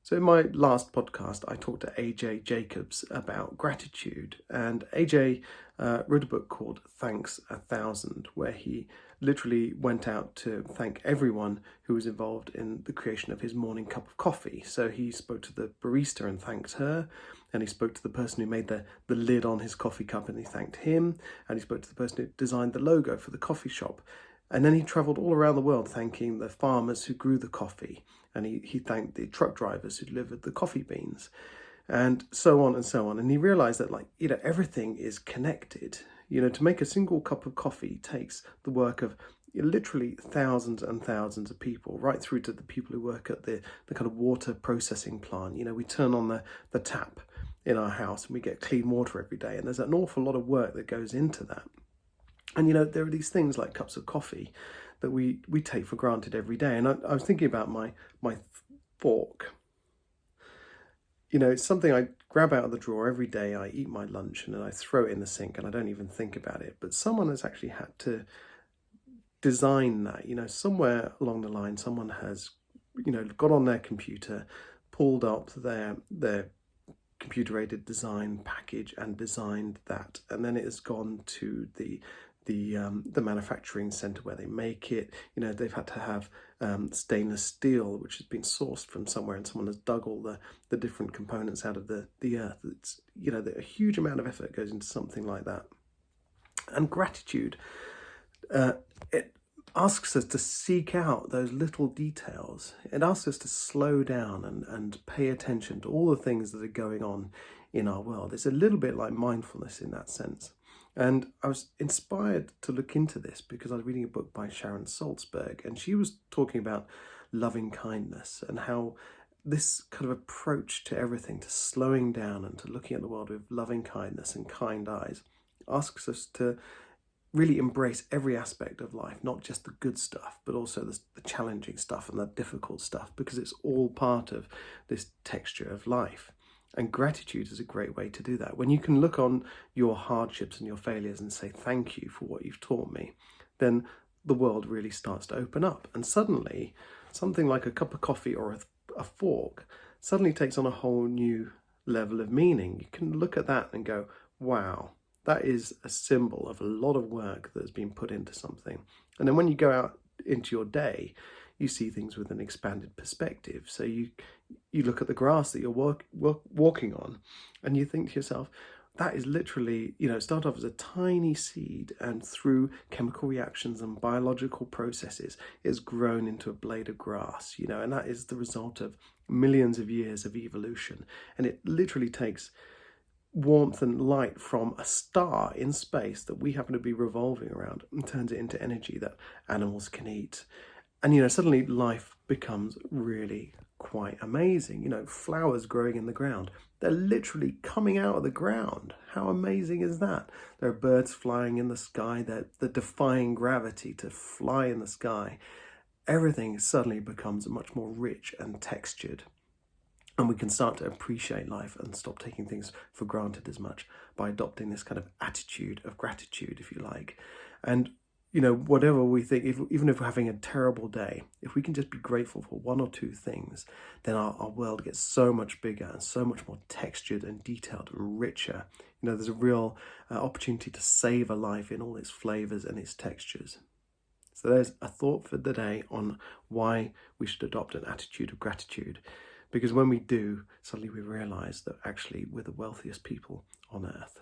So in my last podcast, I talked to AJ Jacobs about gratitude, and AJ wrote a book called Thanks 1,000, where he literally went out to thank everyone who was involved in the creation of his morning cup of coffee. So he spoke to the barista and thanked her, and he spoke to the person who made the lid on his coffee cup and he thanked him, and he spoke to the person who designed the logo for the coffee shop. And then he travelled all around the world thanking the farmers who grew the coffee, and he thanked the truck drivers who delivered the coffee beans, and so on and so on. And he realized that, everything is connected. To make a single cup of coffee takes the work of literally thousands and thousands of people, right through to the people who work at the kind of water processing plant. We turn on the tap in our house and we get clean water every day, and there's an awful lot of work that goes into that. And there are these things like cups of coffee that we take for granted every day. And I was thinking about my fork. It's something I grab out of the drawer every day. I eat my lunch and then I throw it in the sink and I don't even think about it. But someone has actually had to design that. Somewhere along the line, someone has, got on their computer, pulled up their computer-aided design package and designed that. And then it has gone to the manufacturing center where they make it. They've had to have stainless steel, which has been sourced from somewhere, and someone has dug all the different components out of the earth. It's a huge amount of effort goes into something like that. And gratitude, it asks us to seek out those little details. It asks us to slow down and pay attention to all the things that are going on in our world. It's a little bit like mindfulness in that sense. And I was inspired to look into this because I was reading a book by Sharon Salzberg, and she was talking about loving kindness and how this kind of approach to everything, to slowing down and to looking at the world with loving kindness and kind eyes, asks us to really embrace every aspect of life, not just the good stuff, but also the challenging stuff and the difficult stuff, because it's all part of this texture of life. And gratitude is a great way to do that. When you can look on your hardships and your failures and say, thank you for what you've taught me, then the world really starts to open up. And suddenly, something like a cup of coffee or a fork suddenly takes on a whole new level of meaning. You can look at that and go, wow, that is a symbol of a lot of work that has been put into something. And then when you go out into your day, you see things with an expanded perspective. So you look at the grass that you're walking on, and you think to yourself, that is literally, start off as a tiny seed, and through chemical reactions and biological processes, it's grown into a blade of grass, and that is the result of millions of years of evolution. And it literally takes warmth and light from a star in space that we happen to be revolving around and turns it into energy that animals can eat. And, suddenly life becomes really quite amazing. Flowers growing in the ground, they're literally coming out of the ground. How amazing is that? There are birds flying in the sky, they're defying gravity to fly in the sky. Everything suddenly becomes much more rich and textured. And we can start to appreciate life and stop taking things for granted as much by adopting this kind of attitude of gratitude, if you like. And whatever we think, even if we're having a terrible day, if we can just be grateful for one or two things, then our world gets so much bigger and so much more textured and detailed and richer. There's a real opportunity to savor life in all its flavors and its textures. So there's a thought for the day on why we should adopt an attitude of gratitude. Because when we do, suddenly we realize that actually we're the wealthiest people on earth.